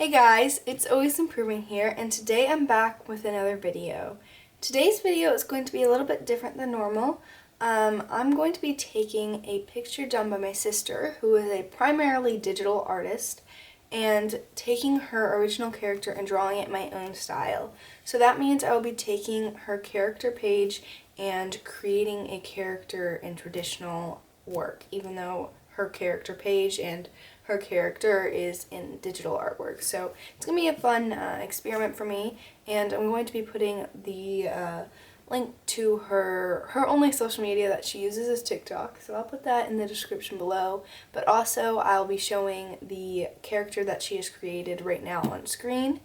Hey guys, it's Always Improving here, and today I'm back with another video. Today's video is going to be a little bit different than normal. I'm going to be taking a picture done by my sister, who is a primarily digital artist, and taking her original character and drawing it in my own style. So that means I will be taking her character page and creating a character in traditional work, even though her character page and her character is in digital artwork. So it's going to be a fun experiment for me, and I'm going to be putting the link to her only social media that she uses is TikTok, so I'll put that in the description below, but also I'll be showing the character that she has created right now on screen.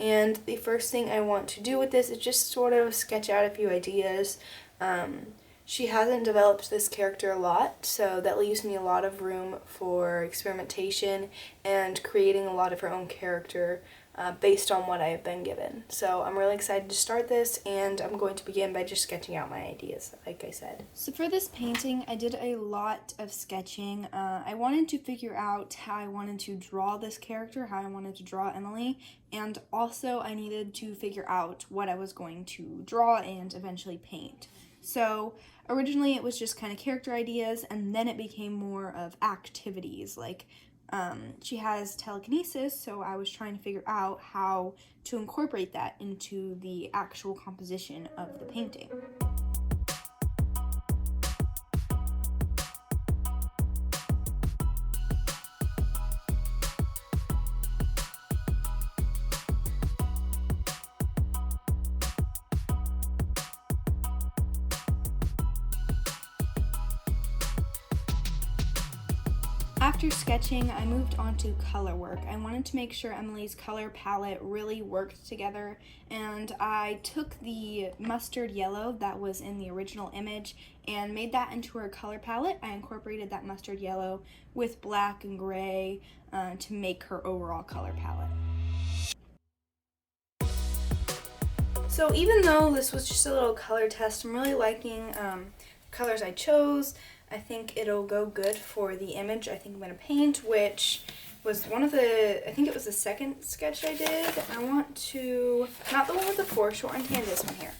And the first thing I want to do with this is just sort of sketch out a few ideas. She hasn't developed this character a lot, so that leaves me a lot of room for experimentation and creating a lot of her own character based on what I have been given. So I'm really excited to start this, and I'm going to begin by just sketching out my ideas, like I said. So for this painting, I did a lot of sketching. I wanted to figure out how I wanted to draw this character, how I wanted to draw Emily, and also I needed to figure out what I was going to draw and eventually paint. So originally it was just kind of character ideas, and then it became more of activities. Like she has telekinesis, so I was trying to figure out how to incorporate that into the actual composition of the painting. After sketching, I moved on to color work. I wanted to make sure Emily's color palette really worked together, and I took the mustard yellow that was in the original image and made that into her color palette. I incorporated that mustard yellow with black and gray to make her overall color palette. So even though this was just a little color test, I'm really liking colors I chose. I think it'll go good for the image I think I'm going to paint, which was I think it was the second sketch I did. I want to, not the one with the foreshortened hand, this one here.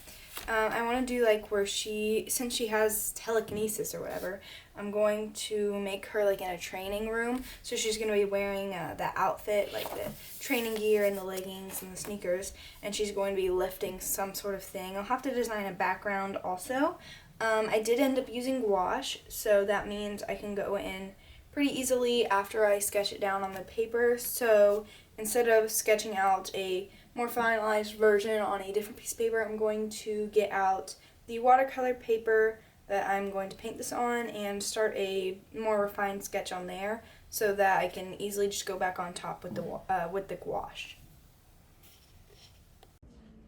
I want to do like where since she has telekinesis or whatever, I'm going to make her like in a training room. So she's going to be wearing that outfit, like the training gear and the leggings and the sneakers, and she's going to be lifting some sort of thing. I'll have to design a background also. I did end up using gouache, so that means I can go in pretty easily after I sketch it down on the paper. So instead of sketching out a more finalized version on a different piece of paper, I'm going to get out the watercolor paper that I'm going to paint this on and start a more refined sketch on there so that I can easily just go back on top with the gouache.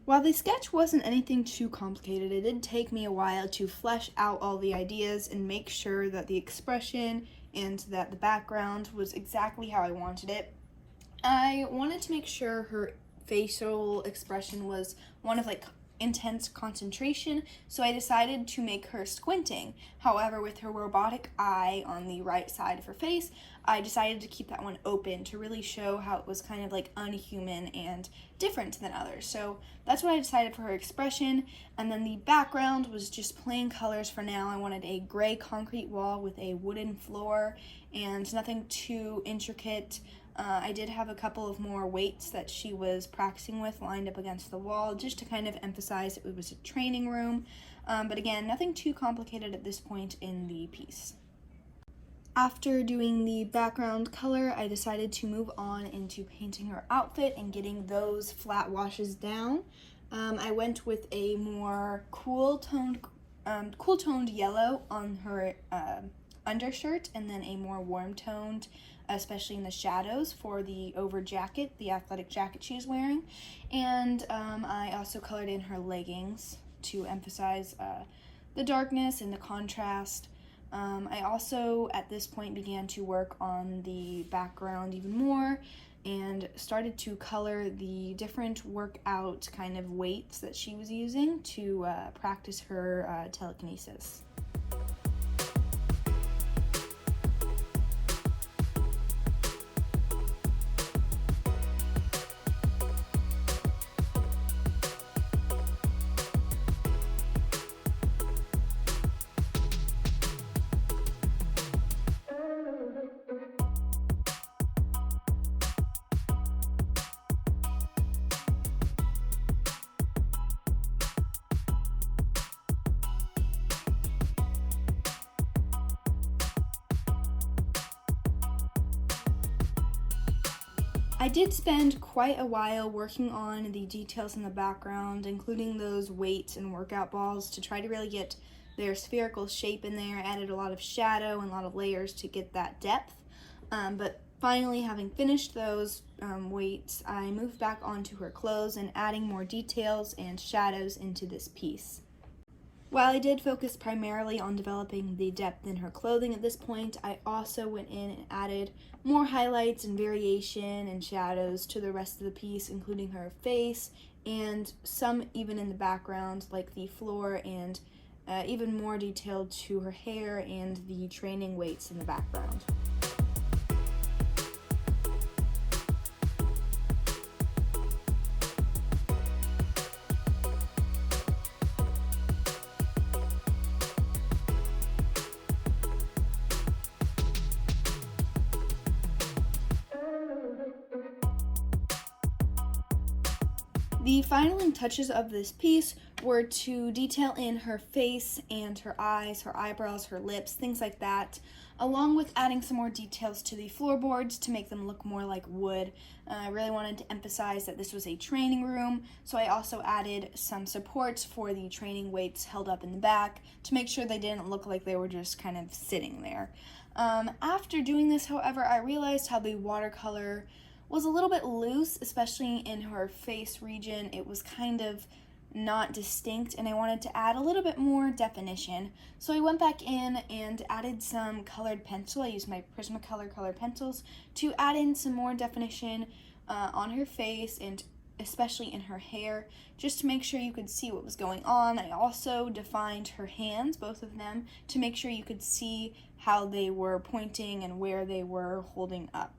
While the sketch wasn't anything too complicated, it did take me a while to flesh out all the ideas and make sure that the expression and that the background was exactly how I wanted it. I wanted to make sure her facial expression was one of like intense concentration, so I decided to make her squinting. However, with her robotic eye on the right side of her face, I decided to keep that one open to really show how it was kind of like unhuman and different than others. So that's what I decided for her expression. And then the background was just plain colors for now. I wanted a gray concrete wall with a wooden floor and nothing too intricate. I did have a couple of more weights that she was practicing with lined up against the wall just to kind of emphasize it was a training room. But again, nothing too complicated at this point in the piece. After doing the background color, I decided to move on into painting her outfit and getting those flat washes down. I went with a more cool-toned yellow on her undershirt, and then a more warm-toned, especially in the shadows, for the over jacket, the athletic jacket she's wearing. And I also colored in her leggings to emphasize the darkness and the contrast. I also, at this point, began to work on the background even more and started to color the different workout kind of weights that she was using to practice her telekinesis. I did spend quite a while working on the details in the background, including those weights and workout balls, to try to really get their spherical shape in there. I added a lot of shadow and a lot of layers to get that depth. But finally, having finished those weights, I moved back onto her clothes and adding more details and shadows into this piece. While I did focus primarily on developing the depth in her clothing at this point, I also went in and added more highlights and variation and shadows to the rest of the piece, including her face and some even in the background, like the floor, and even more detailed to her hair and the training weights in the background. The final touches of this piece were to detail in her face and her eyes, her eyebrows, her lips, things like that, along with adding some more details to the floorboards to make them look more like wood. I really wanted to emphasize that this was a training room, so I also added some supports for the training weights held up in the back to make sure they didn't look like they were just kind of sitting there. After doing this, however, I realized how the watercolor was a little bit loose, especially in her face region. It was kind of not distinct, and I wanted to add a little bit more definition. So I went back in and added some colored pencil. I used my Prismacolor colored pencils to add in some more definition on her face and especially in her hair, just to make sure you could see what was going on. I also defined her hands, both of them, to make sure you could see how they were pointing and where they were holding up.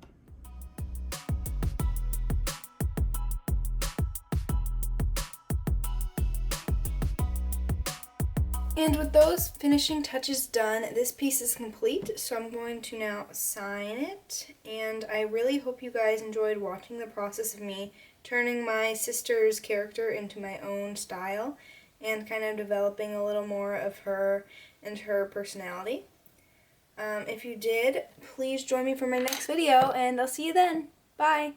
And with those finishing touches done, this piece is complete, so I'm going to now sign it. And I really hope you guys enjoyed watching the process of me turning my sister's character into my own style and kind of developing a little more of her and her personality. If you did, please join me for my next video, and I'll see you then. Bye!